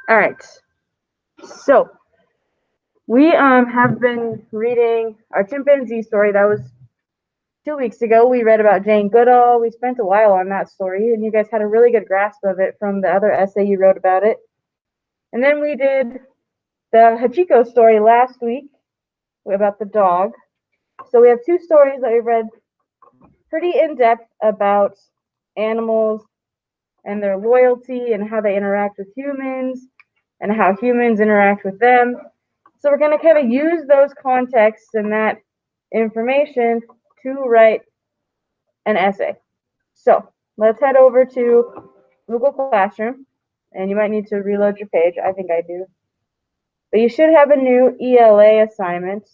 All right. So we have been reading our chimpanzee story. That was 2 weeks ago. We read about Jane Goodall. We spent a while on that story, and you guys had a really good grasp of it from the other essay you wrote about it. And then we did the Hachiko story last week about the dog. So we have two stories that we read pretty in depth about animals and their loyalty and how they interact with humans and how humans interact with them. So we're going to kind of use those contexts and that information to write an essay. So let's head over to Google Classroom, and you might need to reload your page. I think I do. But you should have a new ELA assignment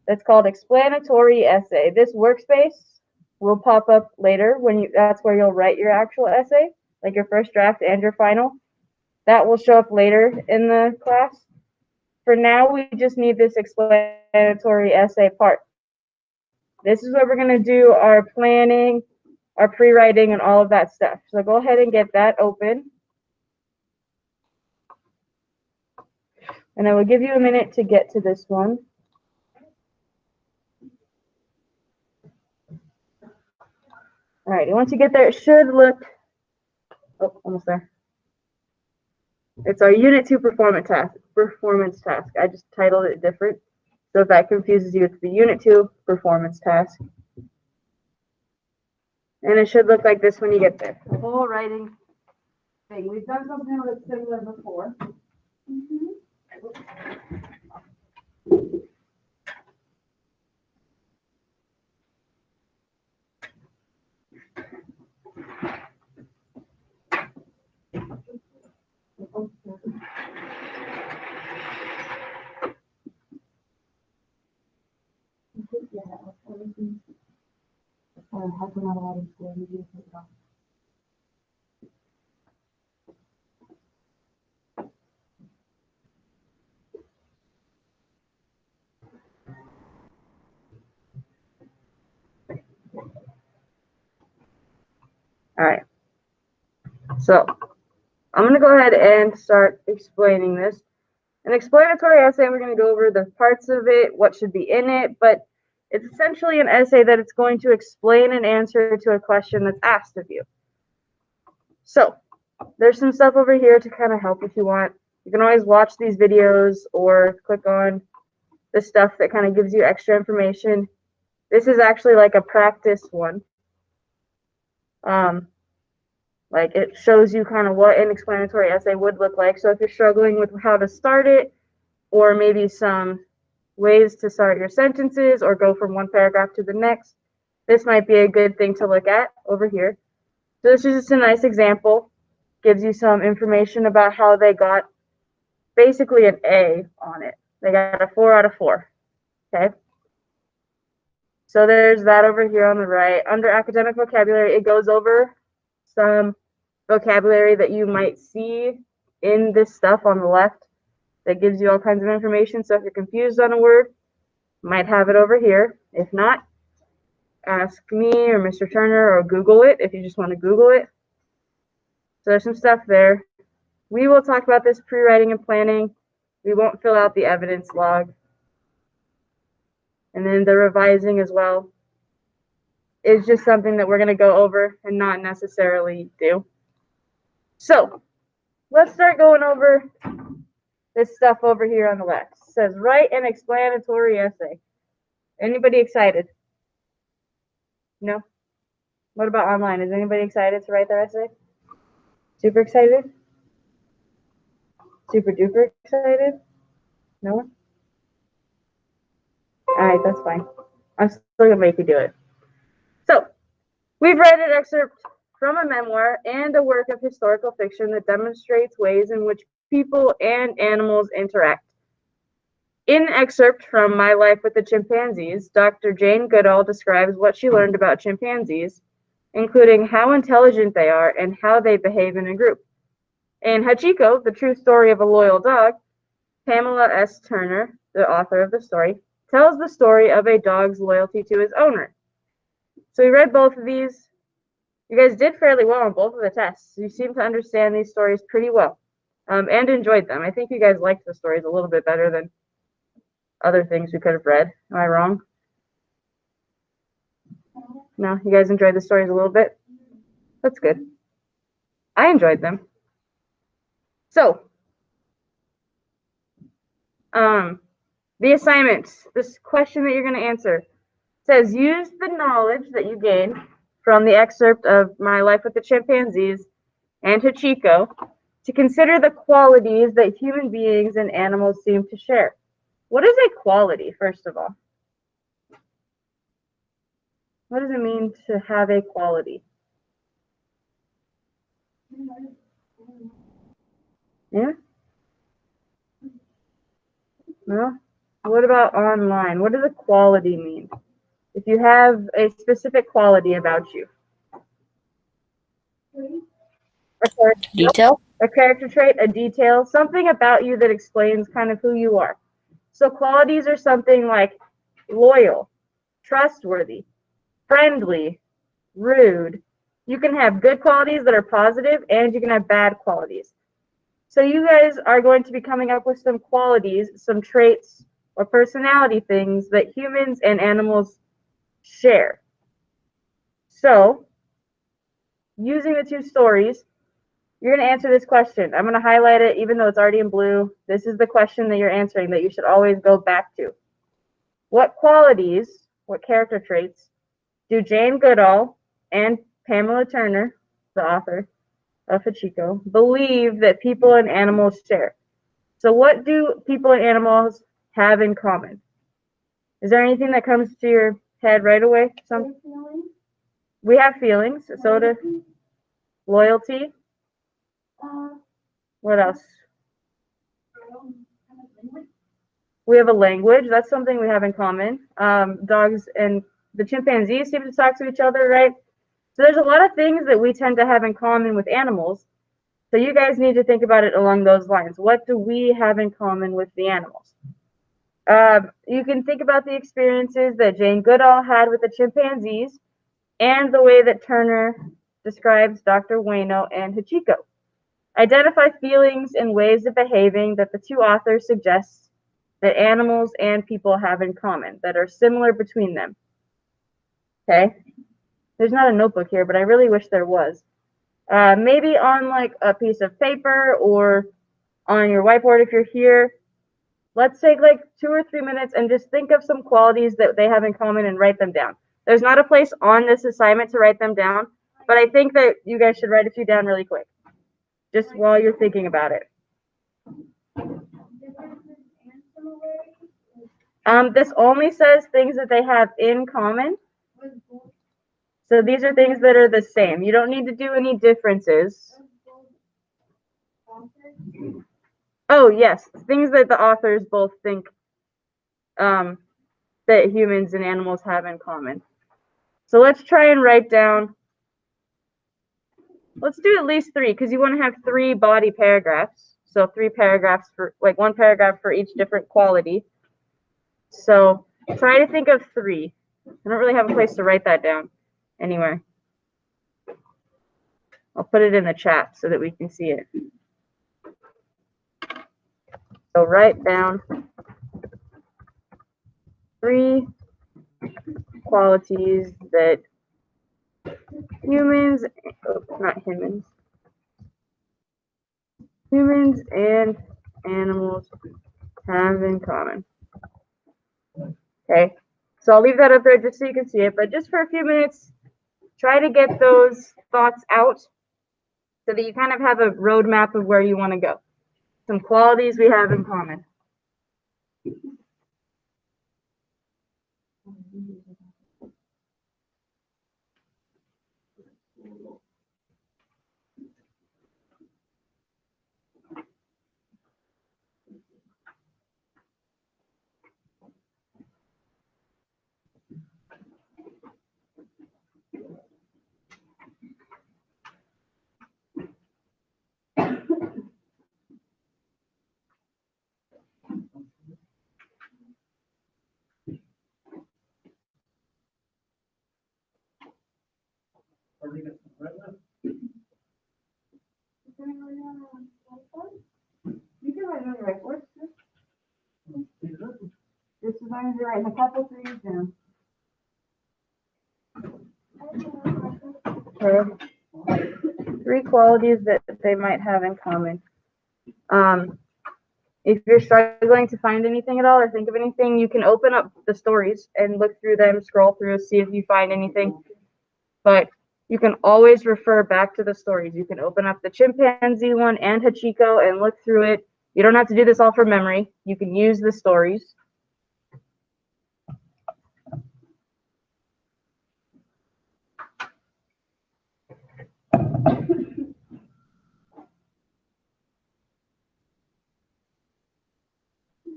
that's called Explanatory Essay. This workspace will pop up later that's where you'll write your actual essay, like your first draft and your final. That will show up later in the class. For now, we just need this explanatory essay part. This is where we're going to do our planning, our pre-writing, and all of that stuff. So go ahead and get that open. And I will give you a minute to get to this one. All right, once you get there, it should look, almost there. It's our Unit 2 performance task. I just titled it different. So if that confuses you, it's the Unit 2 performance task. And it should look like this when you get there. The whole writing thing. We've done something that's similar before. All right. So I'm going to go ahead and start explaining this. An explanatory essay, we're going to go over the parts of it, what should be in it, but it's essentially an essay that it's going to explain an answer to a question that's asked of you. So there's some stuff over here to kind of help if you want. You can always watch these videos or click on the stuff that kind of gives you extra information. This is actually like a practice one. Like it shows you kind of what an explanatory essay would look like. So if you're struggling with how to start it, or maybe some ways to start your sentences or go from one paragraph to the next, this might be a good thing to look at over here. So this is just a nice example. Gives you some information about how they got basically an A on it. They got a 4 out of 4. Okay. So there's that over here on the right. Under academic vocabulary, it goes over some vocabulary that you might see in this stuff on the left that gives you all kinds of information. So if you're confused on a word, you might have it over here. If not, ask me or Mr. Turner or Google it if you just want to Google it. So there's some stuff there. We will talk about this pre-writing and planning. We won't fill out the evidence log. And then the revising as well is just something that we're going to go over and not necessarily do. So let's start going over this stuff over here on the left. It says, write an explanatory essay. Anybody excited? No? What about online? Is anybody excited to write their essay? Super excited? Super duper excited? No one? All right, that's fine. I'm still going to make you do it. So, we've read an excerpt from a memoir and a work of historical fiction that demonstrates ways in which people and animals interact. In an excerpt from My Life with the Chimpanzees, Dr. Jane Goodall describes what she learned about chimpanzees, including how intelligent they are and how they behave in a group. In Hachiko, The True Story of a Loyal Dog, Pamela S. Turner, the author of the story, tells the story of a dog's loyalty to his owner. So we read both of these. You guys did fairly well on both of the tests. You seem to understand these stories pretty well. and enjoyed them. I think you guys liked the stories a little bit better than other things we could have read. Am I wrong? No, you guys enjoyed the stories a little bit? That's good. I enjoyed them. So, the assignment, this question that you're going to answer, says use the knowledge that you gained from the excerpt of My Life with the Chimpanzees and Hachiko to consider the qualities that human beings and animals seem to share. What is a quality, first of all? What does it mean to have a quality? Yeah? No? What about online? What does a quality mean? If you have a specific quality about you. Detail? A character trait, a detail, something about you that explains kind of who you are. So qualities are something like loyal, trustworthy, friendly, rude. You can have good qualities that are positive, and you can have bad qualities. So you guys are going to be coming up with some qualities, some traits or personality things that humans and animals share. So using the two stories, you're going to answer this question. I'm going to highlight it even though it's already in blue. This is the question that you're answering that you should always go back to. What qualities, what character traits, do Jane Goodall and Pamela Turner, the author of Hachiko, believe that people and animals share? So what do people and animals have in common? Is there anything that comes to your head right away? We have feelings. So do loyalty. What else? We have a language. That's something we have in common. Dogs and the chimpanzees seem to talk to each other, right? So there's a lot of things that we tend to have in common with animals. So you guys need to think about it along those lines. What do we have in common with the animals? You can think about the experiences that Jane Goodall had with the chimpanzees and the way that Turner describes Dr. Ueno and Hachiko. Identify feelings and ways of behaving that the two authors suggest that animals and people have in common, that are similar between them. Okay? There's not a notebook here, but I really wish there was. Maybe on like a piece of paper or on your whiteboard if you're here. Let's take like 2 or 3 minutes and just think of some qualities that they have in common and write them down. There's not a place on this assignment to write them down, but I think that you guys should write a few down really quick, just while you're thinking about it. This only says things that they have in common. So these are things that are the same. You don't need to do any differences. Oh, yes, things that the authors both think that humans and animals have in common. So let's try and write down, let's do at least 3, because you want to have 3 body paragraphs. So 3 paragraphs for, like 1 paragraph for each different quality. So try to think of 3. I don't really have a place to write that down anywhere. I'll put it in the chat so that we can see it. So write down 3 qualities that humans, not humans, humans and animals have in common. Okay, so I'll leave that up there just so you can see it, but just for a few minutes, try to get those thoughts out so that you kind of have a roadmap of where you want to go. Some qualities we have in common. want you to write a couple things down. Okay. 3 qualities that they might have in common. If you're struggling to find anything at all or think of anything, you can open up the stories and look through them, scroll through, see if you find anything. But you can always refer back to the stories. You can open up the chimpanzee one and Hachiko and look through it. You don't have to do this all from memory. You can use the stories.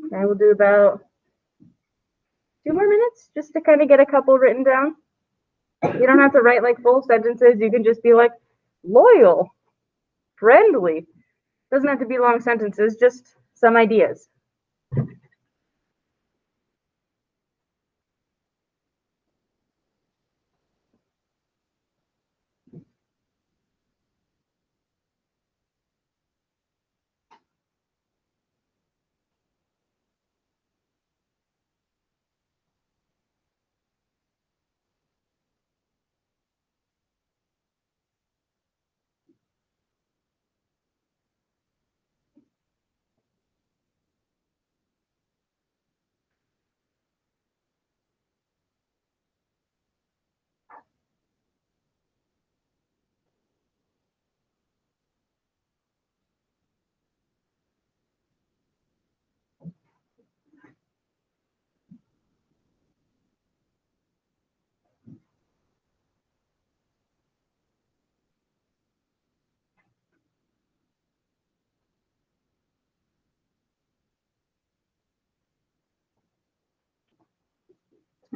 Okay, we'll do about 2 more minutes just to kind of get a couple written down. You don't have to write like full sentences. You can just be like loyal, friendly. Doesn't have to be long sentences, just some ideas.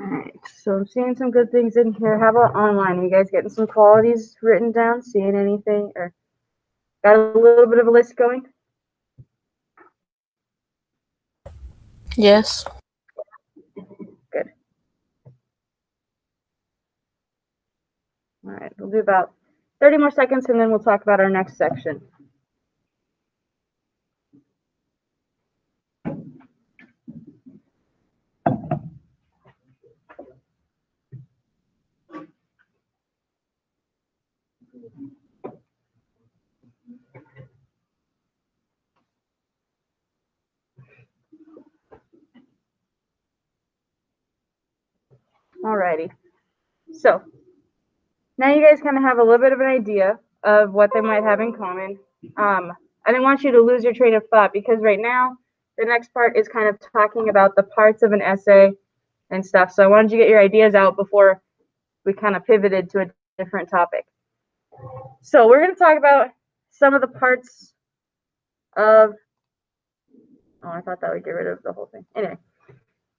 All right, so I'm seeing some good things in here. How about online? Are you guys getting some qualities written down? Seeing anything? Or got a little bit of a list going? Yes. Good. All right, we'll do about 30 more seconds and then we'll talk about our next section. Alrighty, so now you guys kind of have a little bit of an idea of what they might have in common. I didn't want you to lose your train of thought because right now the next part is kind of talking about the parts of an essay and stuff. So I wanted you to get your ideas out before we kind of pivoted to a different topic. So we're going to talk about some of the parts of, oh, I thought that would get rid of the whole thing. Anyway,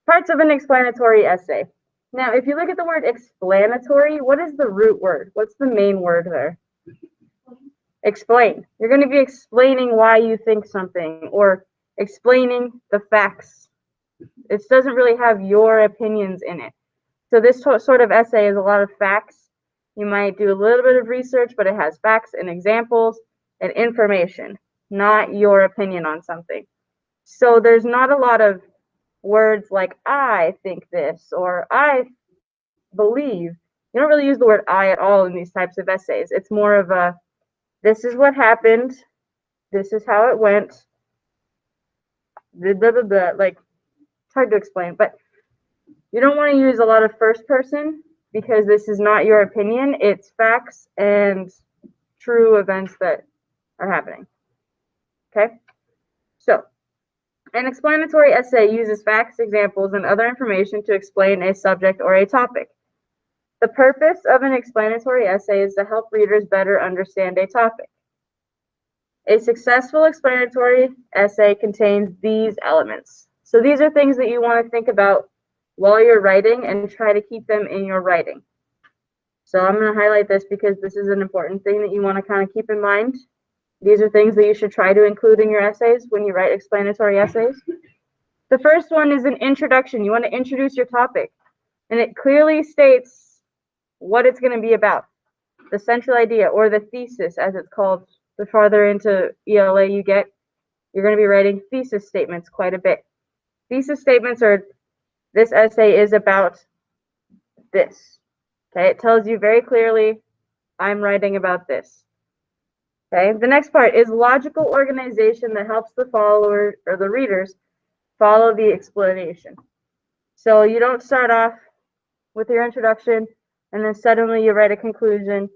parts of an explanatory essay. Now, if you look at the word explanatory, what is the root word? What's the main word there? Explain. You're going to be explaining why you think something or explaining the facts. It doesn't really have your opinions in it. So this sort of essay is a lot of facts. You might do a little bit of research, but it has facts and examples and information, not your opinion on something. So there's not a lot of words like I think this or I believe. You don't really use the word I at all in these types of essays. It's more of a, this is what happened, this is how it went, blah, blah, blah, blah. Like, it's hard to explain, but you don't want to use a lot of first person because this is not your opinion. It's facts and true events that are happening. Okay? So, an explanatory essay uses facts, examples, and other information to explain a subject or a topic. The purpose of an explanatory essay is to help readers better understand a topic. A successful explanatory essay contains these elements. So these are things that you want to think about while you're writing and try to keep them in your writing. So I'm going to highlight this because this is an important thing that you want to kind of keep in mind. These are things that you should try to include in your essays when you write explanatory essays. The first one is an introduction. You want to introduce your topic, and it clearly states what it's going to be about, the central idea, or the thesis, as it's called. The farther into ELA you get, you're going to be writing thesis statements quite a bit. Thesis statements are this essay is about this. Okay, it tells you very clearly, I'm writing about this. Okay, the next part is logical organization that helps the follower or the readers follow the explanation. So you don't start off with your introduction and then suddenly you write a conclusion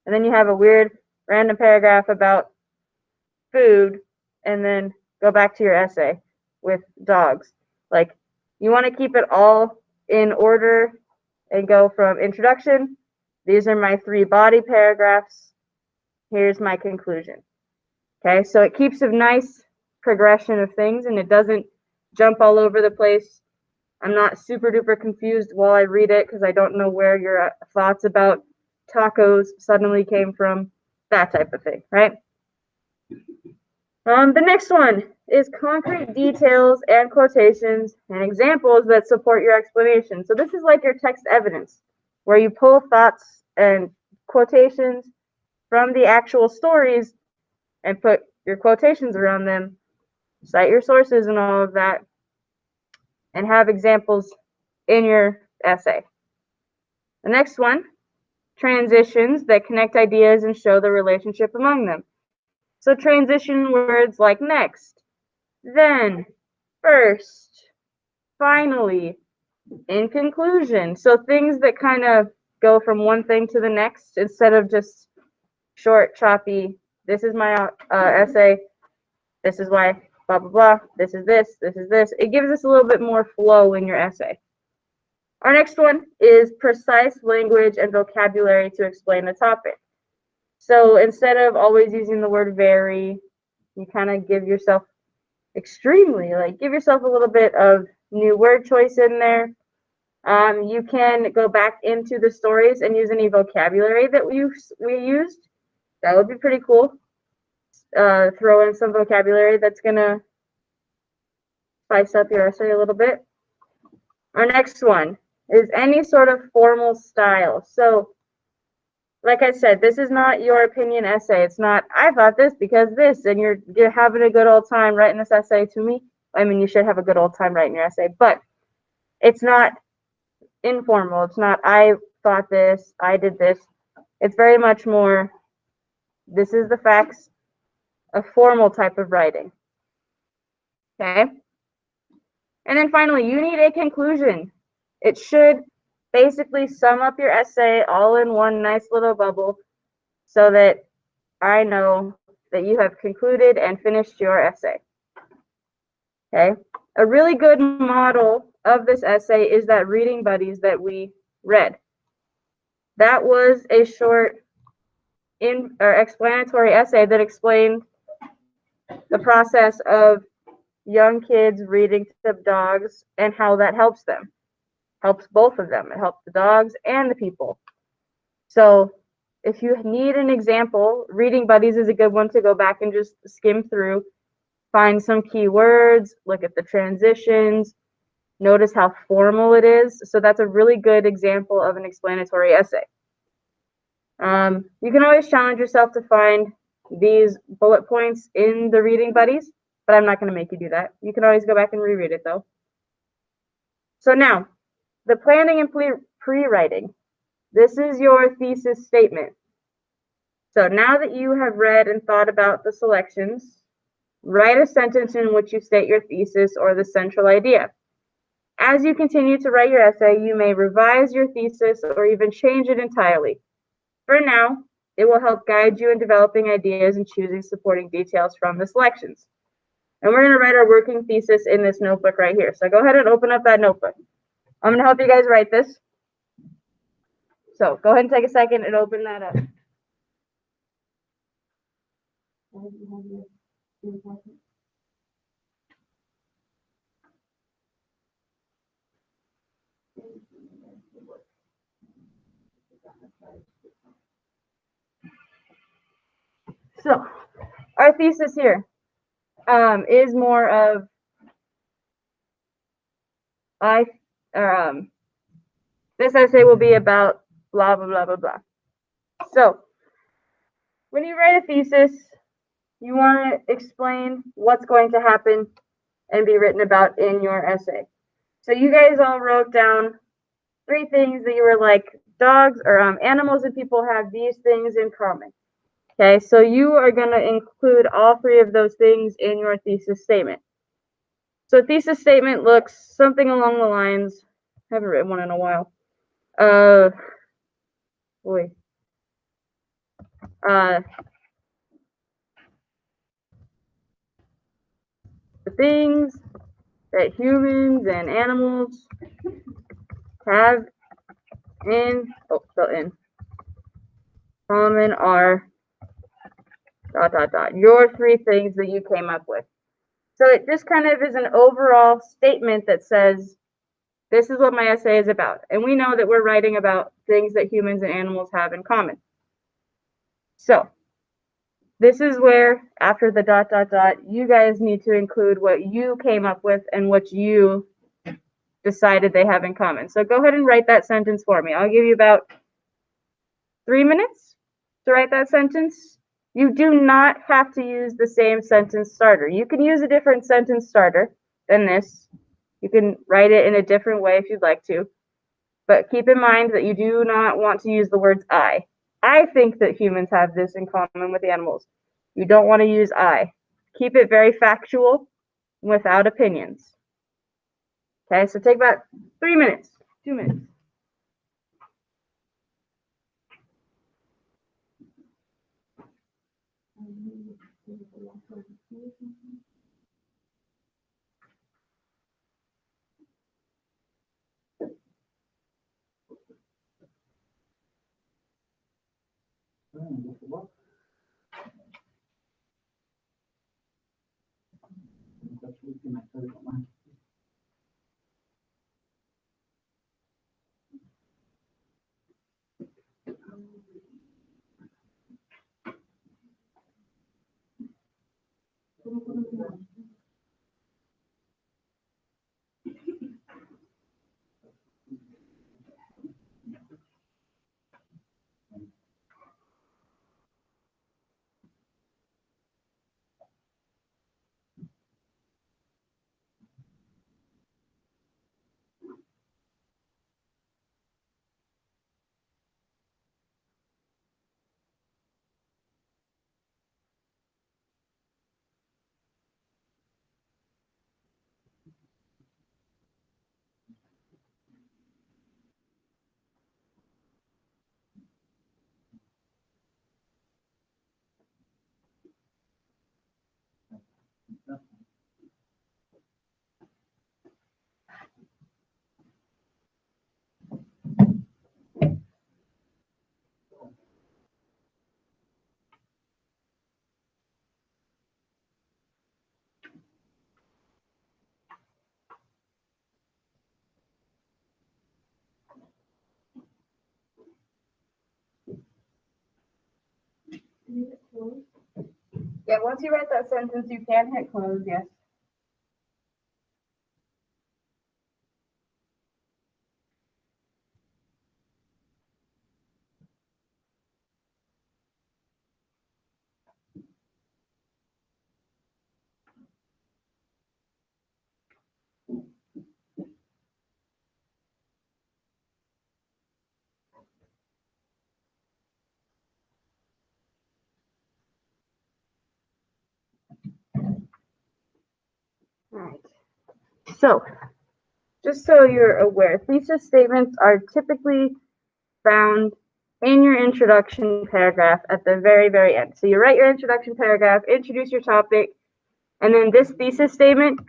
and then you have a weird random paragraph about food and then go back to your essay with dogs. Like, you want to keep it all in order and go from introduction. These are my 3 body paragraphs. Here's my conclusion. Okay, so it keeps a nice progression of things and it doesn't jump all over the place. I'm not super duper confused while I read it because I don't know where your thoughts about tacos suddenly came from, that type of thing, right? The next one is concrete details and quotations and examples that support your explanation. So this is like your text evidence, where you pull thoughts and quotations from the actual stories and put your quotations around them, cite your sources and all of that, and have examples in your essay. The next one, transitions that connect ideas and show the relationship among them. So transition words like next, then, first, finally, in conclusion. So things that kind of go from one thing to the next instead of just short, choppy, this is my essay, this is why, blah, blah, blah, this is this, this is this. It gives us a little bit more flow in your essay. Our next one is precise language and vocabulary to explain the topic. So instead of always using the word very, you kind of give yourself give yourself a little bit of new word choice in there. You can go back into the stories and use any vocabulary that we used. That would be pretty cool. Throw in some vocabulary that's going to spice up your essay a little bit. Our next one is any sort of formal style. So, like I said, this is not your opinion essay. It's not, I thought this because this, and you're having a good old time writing this essay to me. I mean, you should have a good old time writing your essay, but it's not informal. It's not, I thought this, I did this. It's very much more, this is the facts, a formal type of writing. Okay? And then finally, you need a conclusion. It should basically sum up your essay all in one nice little bubble so that I know that you have concluded and finished your essay. Okay? A really good model of this essay is that reading buddies that we read. That was a short explanatory essay that explained the process of young kids reading to dogs and how that helps them. Helps both of them. It helps the dogs and the people. So if you need an example, Reading Buddies is a good one to go back and just skim through, find some key words, look at the transitions, notice how formal it is. So that's a really good example of an explanatory essay. You can always challenge yourself to find these bullet points in the Reading Buddies, but I'm not going to make you do that. You can always go back and reread it though. So now, the planning and pre-writing. This is your thesis statement. So now that you have read and thought about the selections, write a sentence in which you state your thesis or the central idea. As you continue to write your essay, you may revise your thesis or even change it entirely. For now, it will help guide you in developing ideas and choosing supporting details from the selections. And we're going to write our working thesis in this notebook right here. So go ahead and open up that notebook. I'm going to help you guys write this. So go ahead and take a second and open that up. So our thesis here is more of this essay will be about blah, blah, blah, blah, blah. So when you write a thesis, you want to explain what's going to happen and be written about in your essay. So you guys all wrote down 3 things that you were like, dogs or animals and people have these things in common. Okay, so you are going to include all 3 of those things in your thesis statement. So a thesis statement looks something along the lines, I haven't written one in a while. The things that humans and animals have in common are ... your 3 things that you came up with. So it just kind of is an overall statement that says, this is what my essay is about. And we know that we're writing about things that humans and animals have in common. So this is where, after the ... you guys need to include what you came up with and what you decided they have in common. So go ahead and write that sentence for me. I'll give you about 3 minutes to write that sentence. You do not have to use the same sentence starter. You can use a different sentence starter than this. You can write it in a different way if you'd like to. But keep in mind that you do not want to use the words I. I think that humans have this in common with animals. You don't want to use I. Keep it very factual without opinions. Okay, so take about 3 minutes, 2 minutes. Yeah, once you write that sentence, you can hit close, yes. All right. So, just so you're aware, thesis statements are typically found in your introduction paragraph at the very, very end. So you write your introduction paragraph, introduce your topic, and then this thesis statement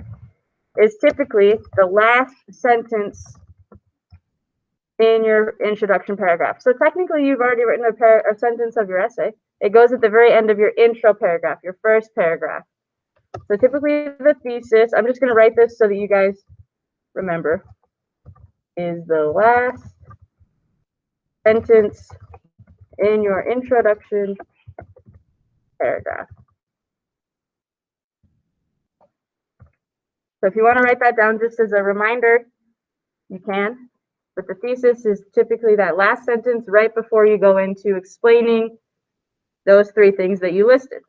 is typically the last sentence in your introduction paragraph. So technically, you've already written a sentence of your essay. It goes at the very end of your intro paragraph, your first paragraph. So typically, the thesis, I'm just going to write this so that you guys remember, is the last sentence in your introduction paragraph. So if you want to write that down just as a reminder, you can. But the thesis is typically that last sentence right before you go into explaining those 3 things that you listed.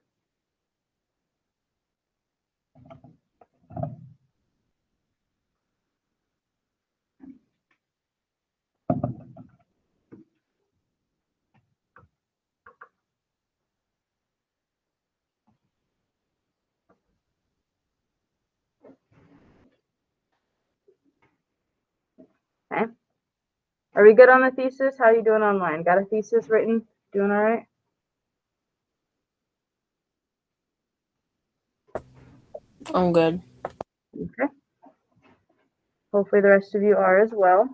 Are we good on the thesis? How are you doing online? Got a thesis written? Doing all right? I'm good. Okay. Hopefully the rest of you are as well.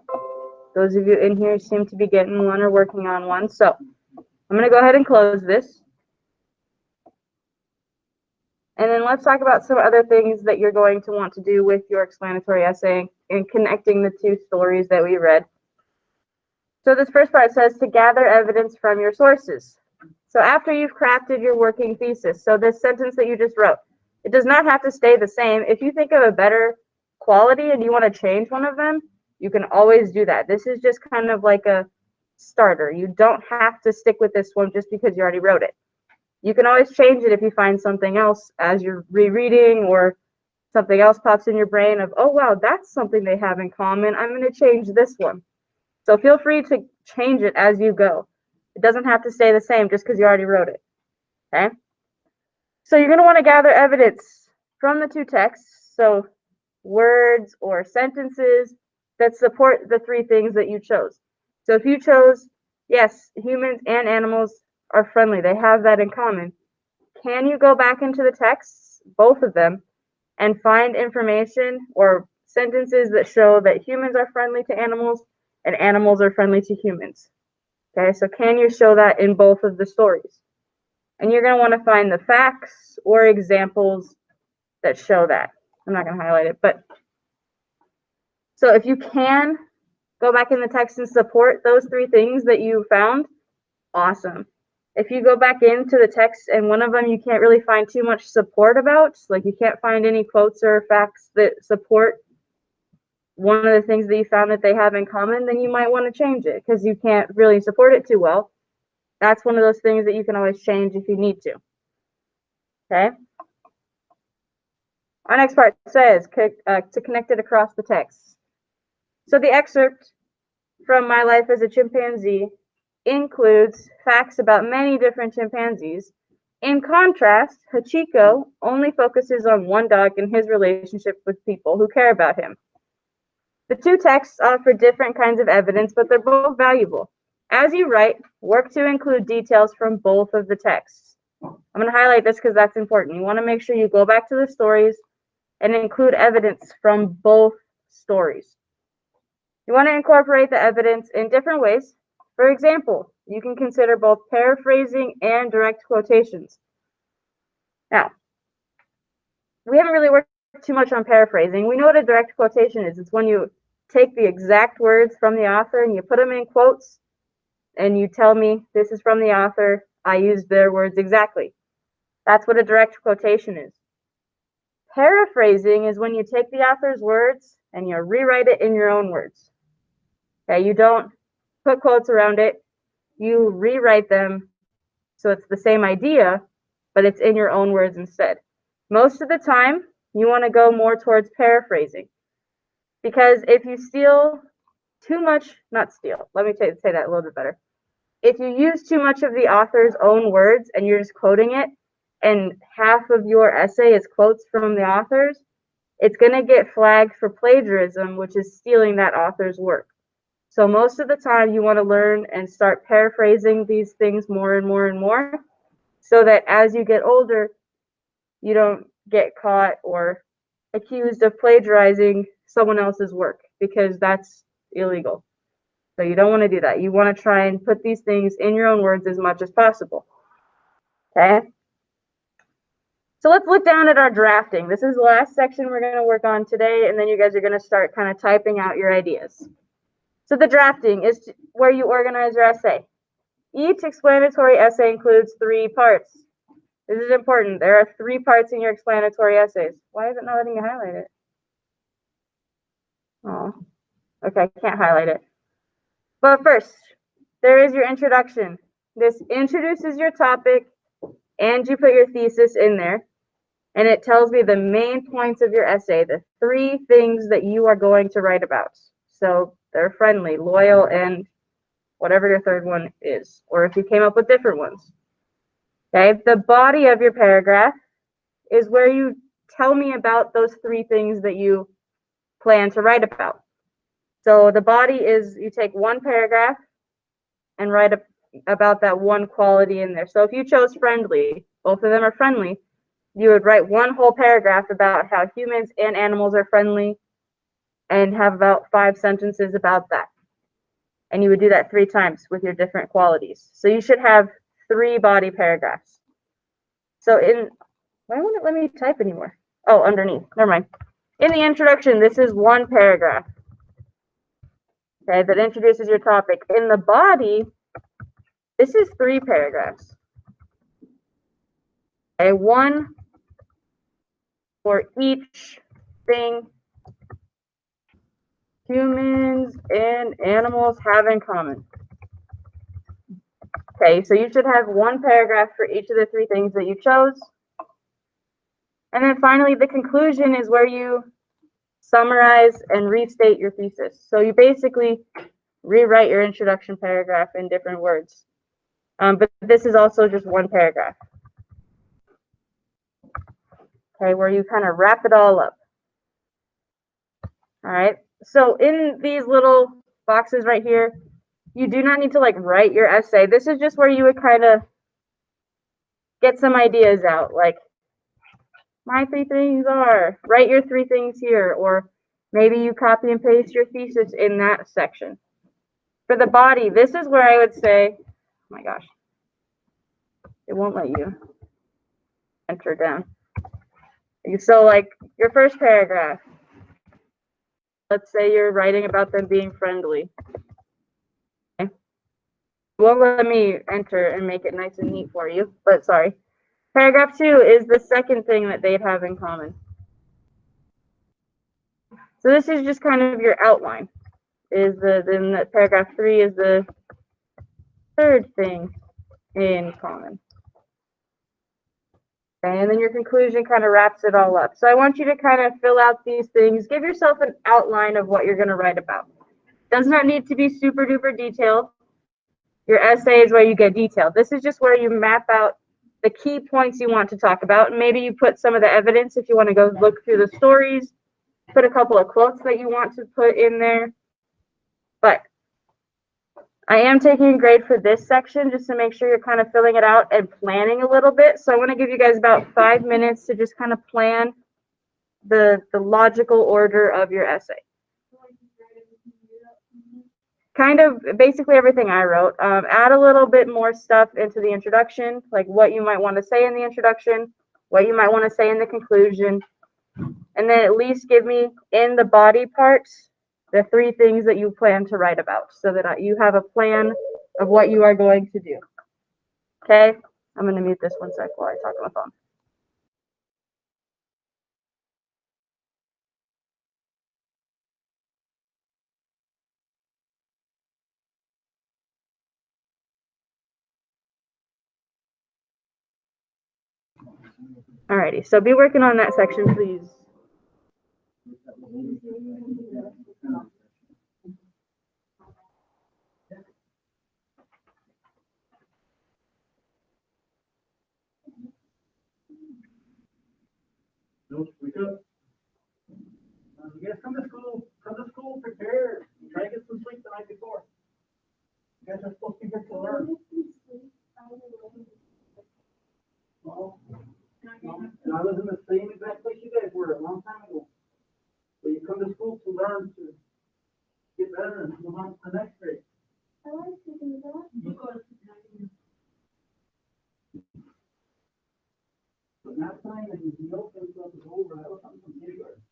Those of you in here seem to be getting one or working on one. So I'm going to go ahead and close this. And then let's talk about some other things that you're going to want to do with your explanatory essay and connecting the two stories that we read. So this first part says to gather evidence from your sources. So after you've crafted your working thesis, so this sentence that you just wrote, it does not have to stay the same. If you think of a better quality and you want to change one of them, you can always do that. This is just kind of like a starter. You don't have to stick with this one just because you already wrote it. You can always change it if you find something else as you're rereading or something else pops in your brain of, oh, wow, that's something they have in common. I'm going to change this one. So feel free to change it as you go. It doesn't have to stay the same just because you already wrote it, okay? So you're going to want to gather evidence from the two texts, so words or sentences that support the three things that you chose. So if you chose, yes, humans and animals are friendly, they have that in common, can you go back into the texts, both of them, and find information or sentences that show that humans are friendly to animals and animals are friendly to humans? Okay, so can you show that in both of the stories? And you're going to want to find the facts or examples that show that. I'm not going to highlight it, but so if you can go back in the text and support those three things that you found, awesome. If you go back into the text and one of them you can't really find too much support about, like you can't find any quotes or facts that support one of the things that you found that they have in common, then you might want to change it because you can't really support it too well. That's one of those things that you can always change if you need to. Okay? Our next part says to connect it across the text. So the excerpt from My Life as a Chimpanzee includes facts about many different chimpanzees. In contrast, Hachiko only focuses on one dog and his relationship with people who care about him. The two texts offer different kinds of evidence, but they're both valuable. As you write, work to include details from both of the texts. I'm going to highlight this because that's important. You want to make sure you go back to the stories and include evidence from both stories. You want to incorporate the evidence in different ways. For example, you can consider both paraphrasing and direct quotations. Now, we haven't really worked too much on paraphrasing. We know what a direct quotation is. It's when you take the exact words from the author and you put them in quotes and you tell me this is from the author, I used their words exactly. That's what a direct quotation is. Paraphrasing is when you take the author's words and you rewrite it in your own words. Okay, you don't put quotes around it, you rewrite them so it's the same idea, but it's in your own words instead. Most of the time, you want to go more towards paraphrasing because if you steal too much, not steal, let me say that a little bit better. If you use too much of the author's own words and you're just quoting it, and half of your essay is quotes from the authors, it's going to get flagged for plagiarism, which is stealing that author's work. So most of the time you want to learn and start paraphrasing these things more and more and more so that as you get older, you don't get caught or accused of plagiarizing someone else's work because that's illegal. So you don't want to do that. You want to try and put these things in your own words as much as possible. Okay? So let's look down at our drafting. This is the last section we're going to work on today, and then you guys are going to start kind of typing out your ideas. So the drafting is where you organize your essay. Each explanatory essay includes 3 parts. This is important. There are 3 parts in your explanatory essays. Why is it not letting you highlight it? Oh, okay, I can't highlight it. But first, there is your introduction. This introduces your topic, and you put your thesis in there. And it tells me the main points of your essay, the 3 things that you are going to write about. So they're friendly, loyal, and whatever your third one is, or if you came up with different ones. Okay, the body of your paragraph is where you tell me about those 3 things that you plan to write about. So the body is, you take one paragraph and write about that one quality in there. So if you chose friendly, both of them are friendly, you would write one whole paragraph about how humans and animals are friendly and have about 5 sentences about that. And you would do that 3 times with your different qualities. So you should have 3 body paragraphs. So why won't it let me type anymore? Oh, underneath, never mind. In the introduction, this is 1 paragraph, okay, that introduces your topic. In the body, this is 3 paragraphs. Okay, 1 for each thing humans and animals have in common. Okay, so you should have 1 paragraph for each of the 3 things that you chose. And then finally, the conclusion is where you summarize and restate your thesis. So you basically rewrite your introduction paragraph in different words. But this is also just 1 paragraph. Okay, where you kind of wrap it all up. All right, so in these little boxes right here, you do not need to like write your essay. This is just where you would kind of get some ideas out, like my 3 things are, write your 3 things here, or maybe you copy and paste your thesis in that section. For the body, this is where I would say, oh my gosh, it won't let you enter down. So like your first paragraph, let's say you're writing about them being friendly. Okay. It won't let me enter and make it nice and neat for you, but sorry. Paragraph 2 is the second thing that they'd have in common. So this is just kind of your outline. Then that paragraph 3 is the third thing in common. Okay, and then your conclusion kind of wraps it all up. So I want you to kind of fill out these things. Give yourself an outline of what you're going to write about. Does not need to be super duper detailed. Your essay is where you get detailed. This is just where you map out the key points you want to talk about. Maybe you put some of the evidence if you want to go look through the stories. Put a couple of quotes that you want to put in there. But I am taking a grade for this section just to make sure you're kind of filling it out and planning a little bit. So I want to give you guys about 5 minutes to just kind of plan the logical order of your essay. Kind of basically everything I wrote. Add a little bit more stuff into the introduction, like what you might want to say in the introduction, what you might want to say in the conclusion, and then at least give me in the body parts the 3 things that you plan to write about so that you have a plan of what you are going to do. Okay, I'm going to mute this 1 sec while I talk on the phone. Alrighty, so be working on that section, please. No, wake up. You guys come to school prepared. Try to get some sleep the night before. You guys are supposed to be here to learn. Well, and I was in the same exact place you guys were a long time ago. So you come to school to learn, to get better and move on to the next grade. I like to do that. But not time that you know things stuff is over. That was something from kindergarten.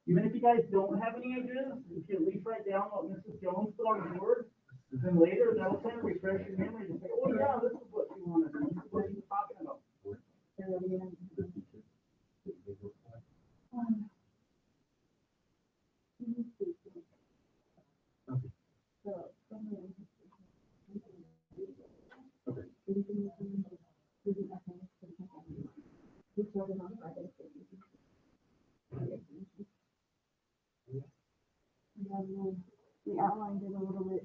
Even if you guys don't have any ideas, if you at least write down what Mrs. Jones put on the board, then later that'll kind of refresh your memory and say, oh yeah, this is what she wanted, and this is what she was talking about. We outlined it a little bit.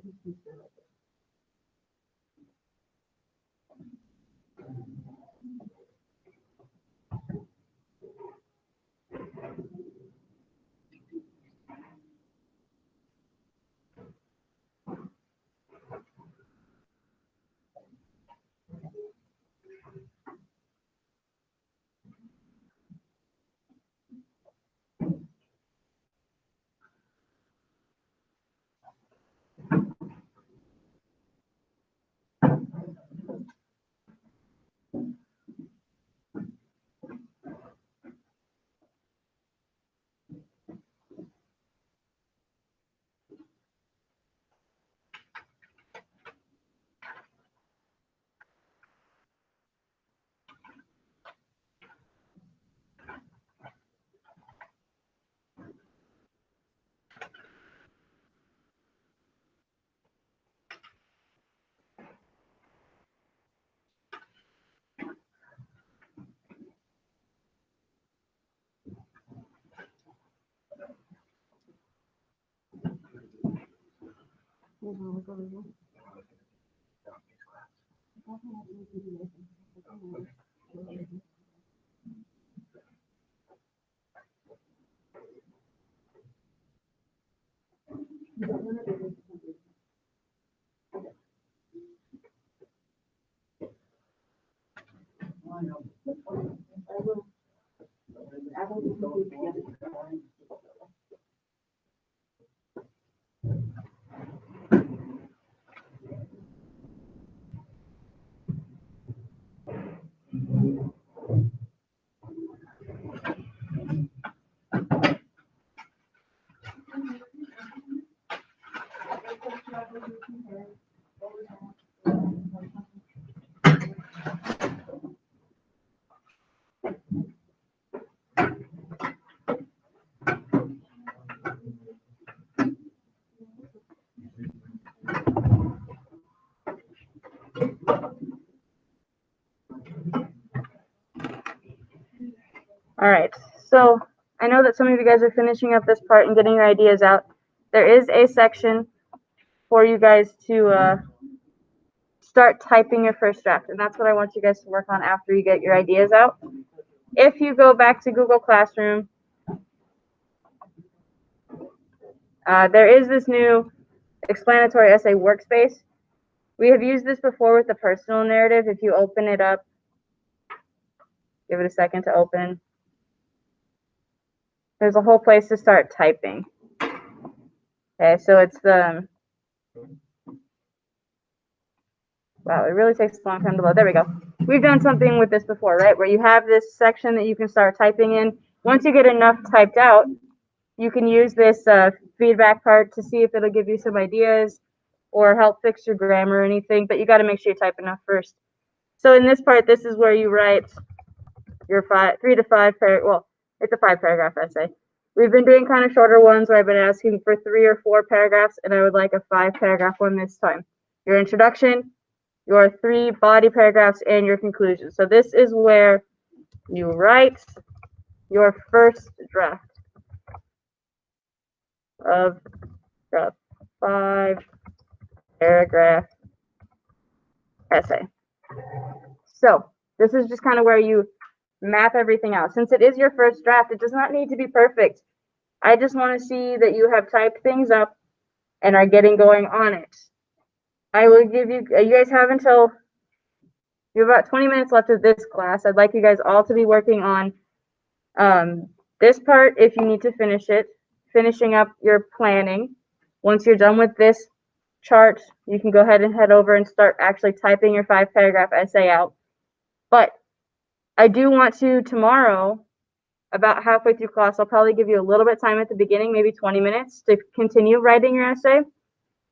All right, so I know that some of you guys are finishing up this part and getting your ideas out. There is a section for you guys to start typing your first draft, and that's what I want you guys to work on after you get your ideas out. If you go back to Google Classroom, there is this new explanatory essay workspace. We have used this before with the personal narrative. If you open it up, give it a second to open. There's a whole place to start typing. Okay, so it's the, wow, it really takes a long time to load. There we go. We've done something with this before, right? Where you have this section that you can start typing in. Once you get enough typed out, you can use this feedback part to see if it'll give you some ideas or help fix your grammar or anything, but you got to make sure you type enough first. So in this part, this is where you write your 3 to 5 well, it's a 5-paragraph essay. We've been doing kind of shorter ones where I've been asking for 3 or 4 paragraphs, and I would like a 5-paragraph one this time. Your introduction, your 3 body paragraphs, and your conclusion. So this is where you write your first draft of the 5-paragraph essay. So this is just kind of where you map everything out. Since it is your first draft, it does not need to be perfect. I just want to see that you have typed things up and are getting going on it. I will give you, you guys have until, you have about 20 minutes left of this class. I'd like you guys all to be working on this part if you need to finish it, finishing up your planning. Once you're done with this chart, you can go ahead and head over and start actually typing your 5-paragraph essay out. But I do want to tomorrow, about halfway through class, I'll probably give you a little bit of time at the beginning, maybe 20 minutes to continue writing your essay.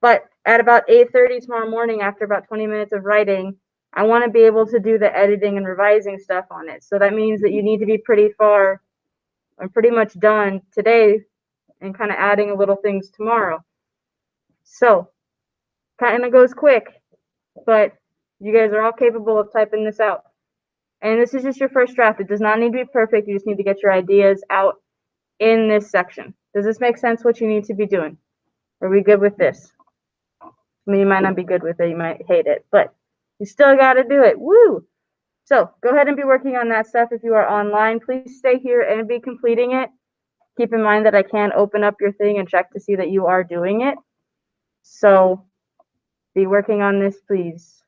But at about 8:30 tomorrow morning, after about 20 minutes of writing, I want to be able to do the editing and revising stuff on it. So that means that you need to be pretty far and pretty much done today and kind of adding a little things tomorrow. So kind of goes quick, but you guys are all capable of typing this out. And this is just your first draft. It does not need to be perfect. You just need to get your ideas out in this section. Does this make sense what you need to be doing? Are we good with this? I mean, you might not be good with it. You might hate it, but you still got to do it. Woo! So go ahead and be working on that stuff. If you are online, please stay here and be completing it. Keep in mind that I can open up your thing and check to see that you are doing it. So be working on this, please.